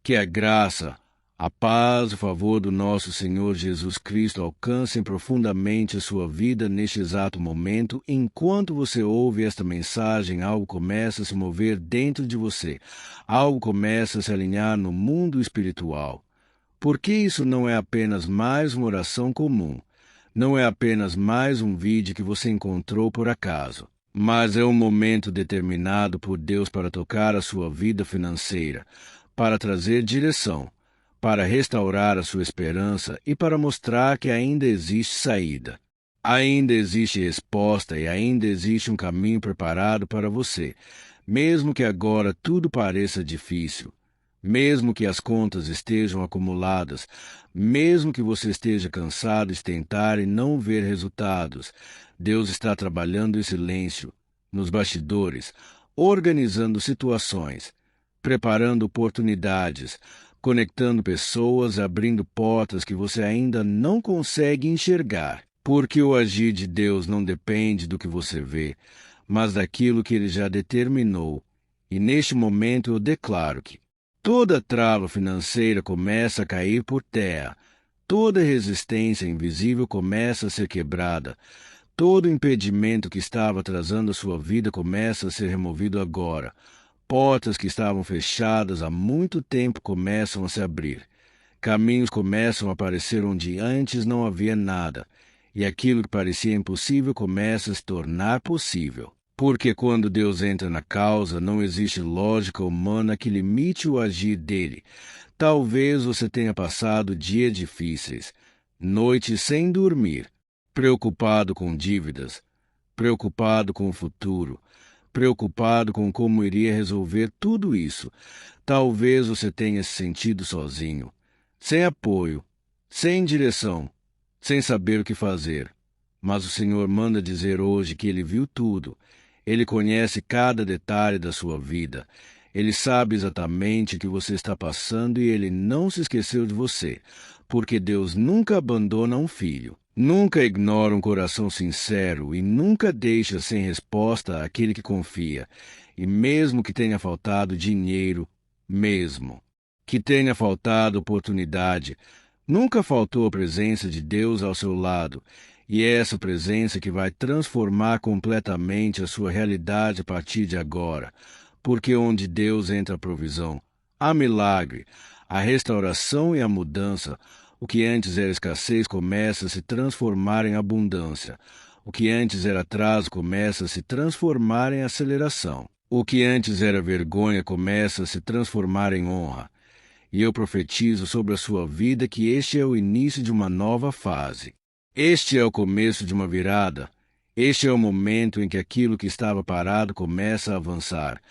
Que a graça, a paz e o favor do nosso Senhor Jesus Cristo alcancem profundamente a sua vida neste exato momento. Enquanto você ouve esta mensagem, algo começa a se mover dentro de você. Algo começa a se alinhar no mundo espiritual. Porque isso não é apenas mais uma oração comum. Não é apenas mais um vídeo que você encontrou por acaso. Mas é um momento determinado por Deus para tocar a sua vida financeira, para trazer direção, para restaurar a sua esperança e para mostrar que ainda existe saída. Ainda existe resposta e ainda existe um caminho preparado para você, mesmo que agora tudo pareça difícil, mesmo que as contas estejam acumuladas, mesmo que você esteja cansado de tentar e não ver resultados. Deus está trabalhando em silêncio, nos bastidores, organizando situações, preparando oportunidades, conectando pessoas, abrindo portas que você ainda não consegue enxergar. Porque o agir de Deus não depende do que você vê, mas daquilo que Ele já determinou. E neste momento eu declaro que toda trava financeira começa a cair por terra, toda resistência invisível começa a ser quebrada, todo impedimento que estava atrasando a sua vida começa a ser removido agora. Portas que estavam fechadas há muito tempo começam a se abrir. Caminhos começam a aparecer onde antes não havia nada. E aquilo que parecia impossível começa a se tornar possível. Porque quando Deus entra na causa, não existe lógica humana que limite o agir dele. Talvez você tenha passado dias difíceis, noites sem dormir, preocupado com dívidas, preocupado com o futuro, preocupado com como iria resolver tudo isso. Talvez você tenha se sentido sozinho, sem apoio, sem direção, sem saber o que fazer. Mas o Senhor manda dizer hoje que Ele viu tudo. Ele conhece cada detalhe da sua vida. Ele sabe exatamente o que você está passando e Ele não se esqueceu de você, porque Deus nunca abandona um filho. Nunca ignora um coração sincero e nunca deixa sem resposta aquele que confia. E mesmo que tenha faltado dinheiro, mesmo que tenha faltado oportunidade, nunca faltou a presença de Deus ao seu lado. E é essa presença que vai transformar completamente a sua realidade a partir de agora. Porque onde Deus entra a provisão, há milagre, a restauração e a mudança. O que antes era escassez começa a se transformar em abundância. O que antes era atraso começa a se transformar em aceleração. O que antes era vergonha começa a se transformar em honra. E eu profetizo sobre a sua vida que este é o início de uma nova fase. Este é o começo de uma virada. Este é o momento em que aquilo que estava parado começa a avançar.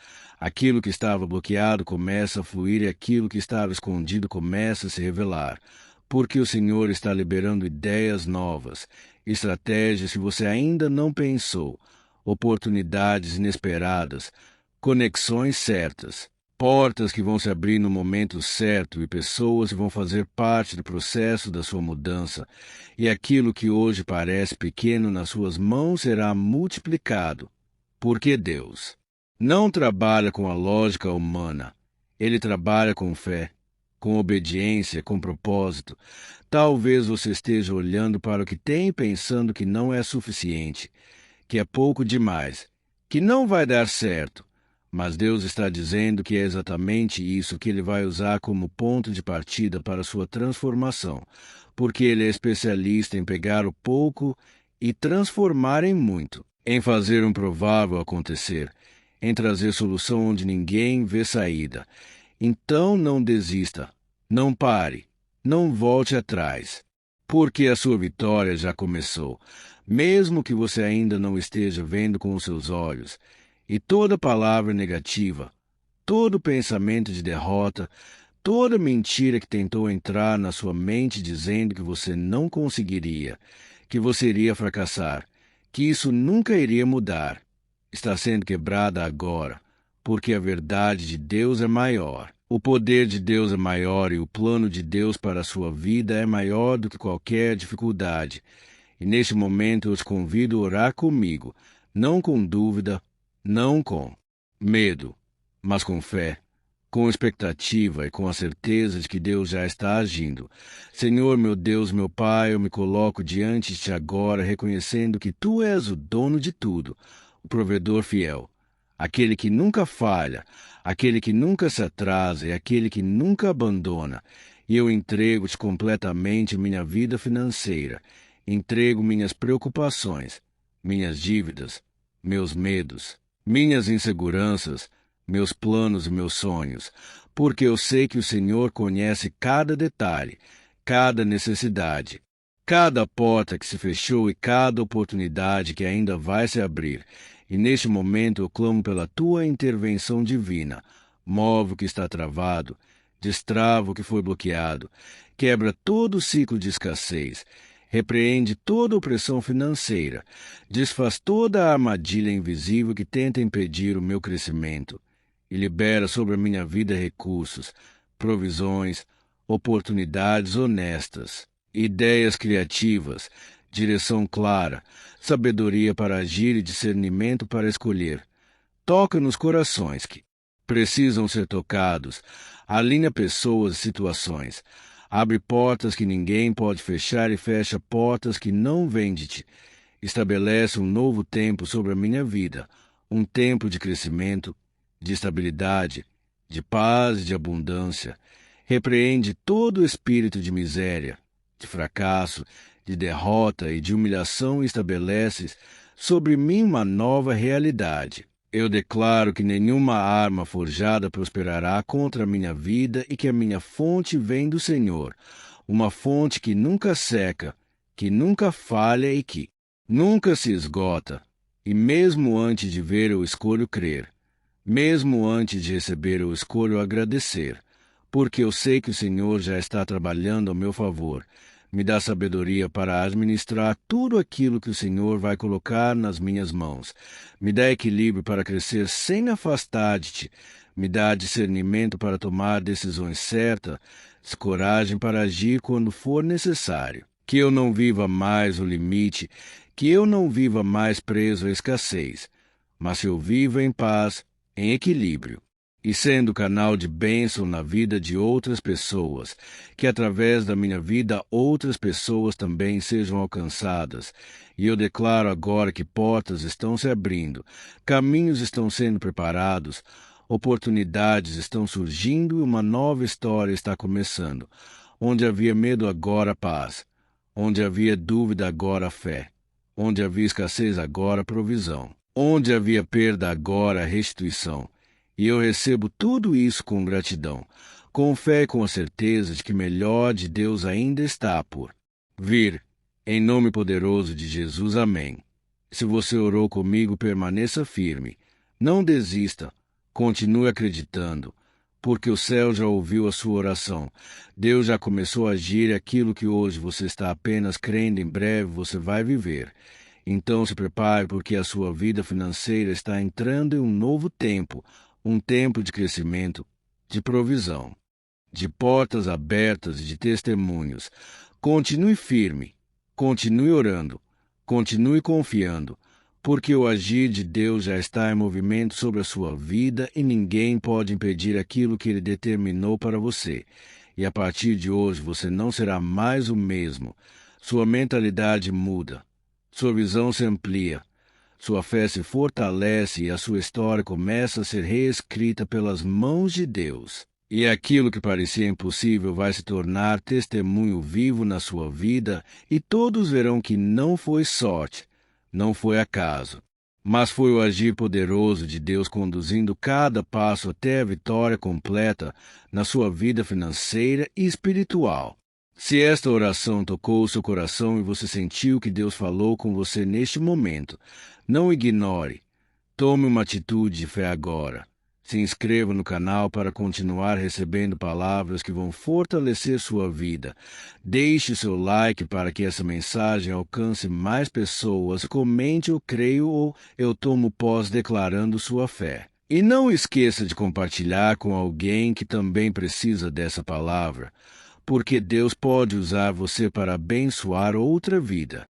Aquilo que estava bloqueado começa a fluir e aquilo que estava escondido começa a se revelar. Porque o Senhor está liberando ideias novas, estratégias que você ainda não pensou, oportunidades inesperadas, conexões certas, portas que vão se abrir no momento certo e pessoas que vão fazer parte do processo da sua mudança. E aquilo que hoje parece pequeno nas suas mãos será multiplicado. Porque Deus não trabalha com a lógica humana. Ele trabalha com fé, com obediência, com propósito. Talvez você esteja olhando para o que tem e pensando que não é suficiente, que é pouco demais, que não vai dar certo. Mas Deus está dizendo que é exatamente isso que Ele vai usar como ponto de partida para a sua transformação, porque Ele é especialista em pegar o pouco e transformar em muito, em fazer um provável acontecer, em trazer solução onde ninguém vê saída. Então não desista, não pare, não volte atrás, porque a sua vitória já começou, mesmo que você ainda não esteja vendo com os seus olhos. E toda palavra negativa, todo pensamento de derrota, toda mentira que tentou entrar na sua mente dizendo que você não conseguiria, que você iria fracassar, que isso nunca iria mudar, está sendo quebrada agora, porque a verdade de Deus é maior. O poder de Deus é maior e o plano de Deus para a sua vida é maior do que qualquer dificuldade. E neste momento eu te convido a orar comigo, não com dúvida, não com medo, mas com fé, com expectativa e com a certeza de que Deus já está agindo. Senhor, meu Deus, meu Pai, eu me coloco diante de Ti agora, reconhecendo que Tu és o dono de tudo, o provedor fiel, aquele que nunca falha, aquele que nunca se atrasa e aquele que nunca abandona. E eu entrego-Te completamente minha vida financeira, entrego minhas preocupações, minhas dívidas, meus medos, minhas inseguranças, meus planos e meus sonhos, porque eu sei que o Senhor conhece cada detalhe, cada necessidade, cada porta que se fechou e cada oportunidade que ainda vai se abrir. E neste momento eu clamo pela Tua intervenção divina. Move o que está travado, destrava o que foi bloqueado, quebra todo o ciclo de escassez, repreende toda opressão financeira, desfaz toda a armadilha invisível que tenta impedir o meu crescimento e libera sobre a minha vida recursos, provisões, oportunidades honestas, ideias criativas, direção clara, sabedoria para agir e discernimento para escolher. Toca nos corações que precisam ser tocados, alinha pessoas e situações, abre portas que ninguém pode fechar e fecha portas que não vêm de Ti. Estabelece um novo tempo sobre a minha vida, um tempo de crescimento, de estabilidade, de paz e de abundância. Repreende todo o espírito de miséria, de fracasso, de derrota e de humilhação e estabeleces sobre mim uma nova realidade. Eu declaro que nenhuma arma forjada prosperará contra a minha vida e que a minha fonte vem do Senhor, uma fonte que nunca seca, que nunca falha e que nunca se esgota. E mesmo antes de ver eu escolho crer. Mesmo antes de receber eu escolho agradecer, porque eu sei que o Senhor já está trabalhando ao meu favor. Me dá sabedoria para administrar tudo aquilo que o Senhor vai colocar nas minhas mãos. Me dá equilíbrio para crescer sem afastar de Ti. Me dá discernimento para tomar decisões certas, coragem para agir quando for necessário. Que eu não viva mais o limite, que eu não viva mais preso à escassez, mas que eu viva em paz, em equilíbrio, e sendo canal de bênção na vida de outras pessoas, que através da minha vida outras pessoas também sejam alcançadas. E eu declaro agora que portas estão se abrindo, caminhos estão sendo preparados, oportunidades estão surgindo e uma nova história está começando. Onde havia medo, agora paz. Onde havia dúvida, agora fé. Onde havia escassez, agora provisão. Onde havia perda, agora restituição. E eu recebo tudo isso com gratidão, com fé e com a certeza de que melhor de Deus ainda está por vir. Em nome poderoso de Jesus, amém. Se você orou comigo, permaneça firme. Não desista. Continue acreditando, porque o céu já ouviu a sua oração. Deus já começou a agir e aquilo que hoje você está apenas crendo, em breve você vai viver. Então se prepare, porque a sua vida financeira está entrando em um novo tempo, um tempo de crescimento, de provisão, de portas abertas e de testemunhos. Continue firme, continue orando, continue confiando, porque o agir de Deus já está em movimento sobre a sua vida e ninguém pode impedir aquilo que Ele determinou para você. E a partir de hoje você não será mais o mesmo. Sua mentalidade muda, sua visão se amplia, sua fé se fortalece e a sua história começa a ser reescrita pelas mãos de Deus. E aquilo que parecia impossível vai se tornar testemunho vivo na sua vida e todos verão que não foi sorte, não foi acaso, mas foi o agir poderoso de Deus conduzindo cada passo até a vitória completa na sua vida financeira e espiritual. Se esta oração tocou o seu coração e você sentiu que Deus falou com você neste momento, não ignore. Tome uma atitude de fé agora. Se inscreva no canal para continuar recebendo palavras que vão fortalecer sua vida. Deixe seu like para que essa mensagem alcance mais pessoas. Comente "eu creio" ou "eu tomo posse", declarando sua fé. E não esqueça de compartilhar com alguém que também precisa dessa palavra, porque Deus pode usar você para abençoar outra vida.